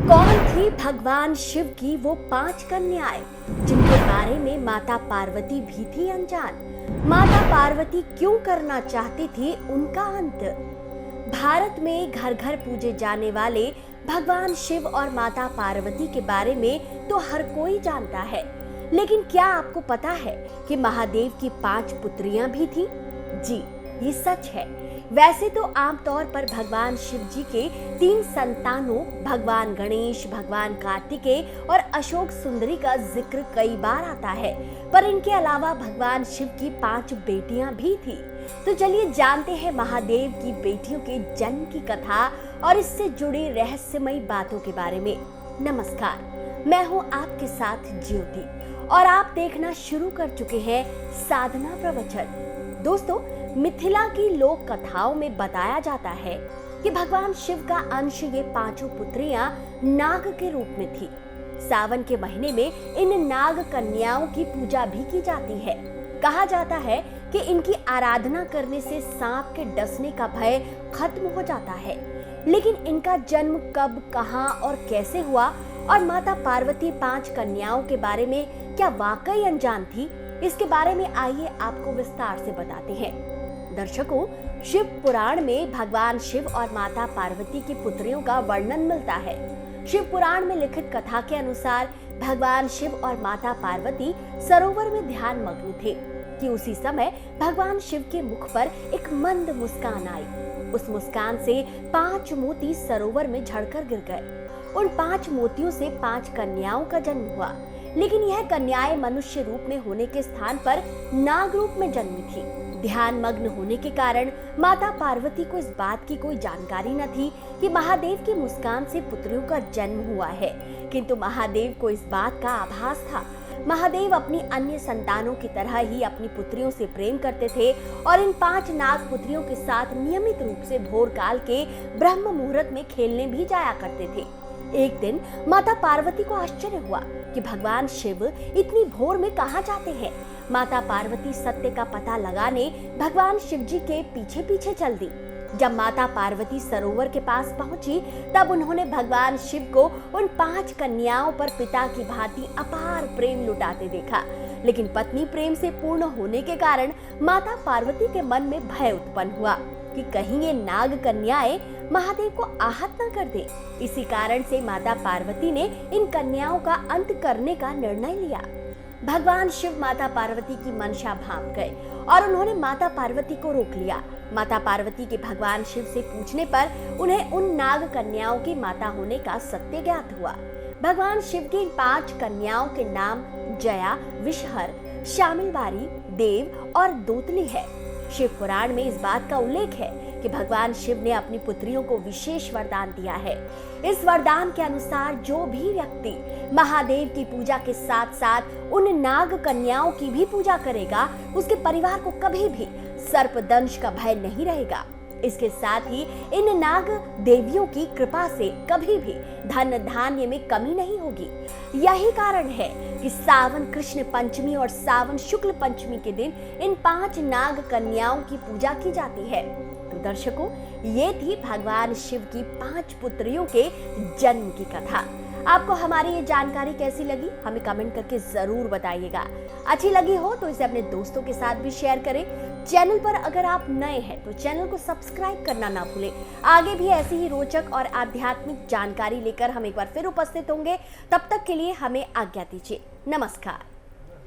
कौन थी भगवान शिव की वो 5 कन्याएं जिनके बारे में माता पार्वती भी थी अनजान? माता पार्वती क्यों करना चाहती थी उनका अंत? भारत में घर घर पूजे जाने वाले भगवान शिव और माता पार्वती के बारे में तो हर कोई जानता है, लेकिन क्या आपको पता है कि महादेव की 5 पुत्रियां भी थीं? जी, ये सच है। वैसे तो आमतौर पर भगवान शिव जी के 3 संतानों भगवान गणेश, भगवान कार्तिकेय और अशोक सुंदरी का जिक्र कई बार आता है, पर इनके अलावा भगवान शिव की 5 बेटियां भी थी। तो चलिए जानते हैं महादेव की बेटियों के जन्म की कथा और इससे जुड़ी रहस्यमयी बातों के बारे में। नमस्कार, मैं हूं आपके साथ ज्योति और आप देखना शुरू कर चुके हैं साधना प्रवचन। दोस्तों, मिथिला की लोक कथाओं में बताया जाता है कि भगवान शिव का अंश ये 5 पुत्रियां नाग के रूप में थी। सावन के महीने में इन नाग कन्याओं की पूजा भी की जाती है। कहा जाता है कि इनकी आराधना करने से सांप के डसने का भय खत्म हो जाता है। लेकिन इनका जन्म कब, कहां और कैसे हुआ और माता पार्वती 5 कन्याओं के बारे में क्या वाकई अनजान थी, इसके बारे में आइए आपको विस्तार से बताते हैं। दर्शकों, शिव पुराण में भगवान शिव और माता पार्वती की पुत्रियों का वर्णन मिलता है। शिव पुराण में लिखित कथा के अनुसार भगवान शिव और माता पार्वती सरोवर में ध्यान मग्न थे कि उसी समय भगवान शिव के मुख पर एक मंद मुस्कान आई। उस मुस्कान से 5 मोती सरोवर में झड़कर गिर गए। उन 5 मोतियों से 5 कन्याओं का जन्म हुआ, लेकिन यह कन्याएं मनुष्य रूप में होने के स्थान पर नाग रूप में जन्मी थी। ध्यान मग्न होने के कारण माता पार्वती को इस बात की कोई जानकारी न थी कि महादेव की मुस्कान से पुत्रियों का जन्म हुआ है, किंतु महादेव को इस बात का आभास था। महादेव अपनी अन्य संतानों की तरह ही अपनी पुत्रियों से प्रेम करते थे और इन 5 नाग पुत्रियों के साथ नियमित रूप से भोर काल के ब्रह्म मुहूर्त में खेलने भी जाया करते थे। एक दिन माता पार्वती को आश्चर्य हुआ कि भगवान शिव इतनी भोर में कहाँ जाते हैं। माता पार्वती सत्य का पता लगाने भगवान शिव जी के पीछे पीछे चल दी। जब माता पार्वती सरोवर के पास पहुंची, तब उन्होंने भगवान शिव को उन 5 कन्याओं पर पिता की भांति अपार प्रेम लुटाते देखा। लेकिन पत्नी प्रेम से पूर्ण होने के कारण माता पार्वती के मन में भय उत्पन्न हुआ कि कहीं ये नाग कन्याएं महादेव को आहत न कर दे। इसी कारण से माता पार्वती ने इन कन्याओं का अंत करने का निर्णय लिया। भगवान शिव माता पार्वती की मंशा भांप गए और उन्होंने माता पार्वती को रोक लिया। माता पार्वती के भगवान शिव से पूछने पर उन्हें उन नाग कन्याओं की माता होने का सत्य ज्ञात हुआ। भगवान शिव की 5 कन्याओं के नाम जया, विषहर, शामिलवारी, देव और दोतली है। शिव पुराण में इस बात का उल्लेख है कि भगवान शिव ने अपनी पुत्रियों को विशेष वरदान दिया है। इस वरदान के अनुसार जो भी व्यक्ति महादेव की पूजा के साथ साथ उन नाग कन्याओं की भी पूजा करेगा, उसके परिवार को कभी भी सर्पदंश का भय नहीं रहेगा। इसके साथ ही इन नाग देवियों की कृपा से कभी भी धन धान्य में कमी नहीं होगी। यही कारण है कि सावन कृष्ण पंचमी और सावन शुक्ल पंचमी के दिन इन 5 नाग कन्याओं की पूजा की जाती है। तो दर्शकों, ये थी भगवान शिव की 5 पुत्रियों के जन्म की कथा। आपको हमारी ये जानकारी कैसी लगी, हमें कमेंट करके जरूर बताइएगा। अच्छी लगी हो तो इसे अपने दोस्तों के साथ भी शेयर करें। चैनल पर अगर आप नए हैं तो चैनल को सब्सक्राइब करना ना भूलें। आगे भी ऐसी ही रोचक और आध्यात्मिक जानकारी लेकर हम एक बार फिर उपस्थित होंगे। तब तक के लिए हमें आज्ञा दीजिए। नमस्कार।